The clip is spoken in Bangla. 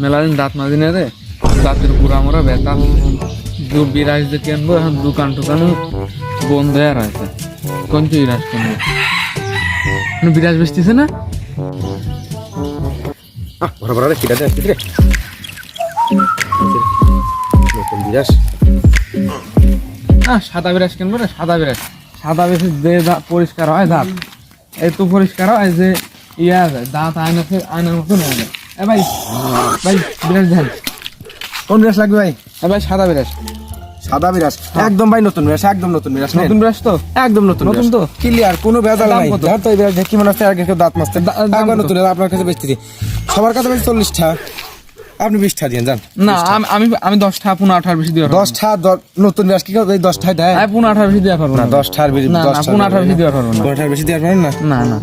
মেলা দিন দাঁত মাজি না রে, দাঁতের পুরা মোরা ব্যথা। বিরাজ যে কিনবো এখন দোকান টোকান বন্ধ হয়ে আছে, কোন তুই বিরাজ কিনবো? বিরাজ বেচতেছে না? বড় বড় কিটা দে রে নতুন বিরাজ। সাদা বিরাজ কিনবো রে, সাদা বিরাজ। সাদা বেশি যে পরিষ্কার হয় দাঁত, এত পরিষ্কার হয় যে ইয়া যায়, দাঁত আয়নার মতো নেওয়া যায়। ভাই ভাই বিরাজ দেন। কোন বিরাজ লাগবে ভাই? ভাই সাদা বিরাজ। সাদা বিরাজ একদম ভাই, নতুন বিরাজ, একদম নতুন বিরাজ। নতুন বিরাজ তো? একদম নতুন, নতুন তো ক্লিয়ার, কোনো ভেজাল নাই। ধর তো এই বিরাজ দেখি মনে হচ্ছে আগে কেউ দাঁত মাজতে। একবার নতুন আপনার কাছে বেচতেছি, সবার কাছে বেচছি 40টা, আপনি 20টা দিয়ে যান। না আমি 10টা 15 বেশি দিয়ে 10টা নতুন বিরাজ কি করে 10টায় দেয়? 15 বেশি দেওয়া পারবো না। 10টার বেশি, না 15 বেশি দেওয়া পারবো না। 15টার বেশি দেওয়া পারেন না? না না।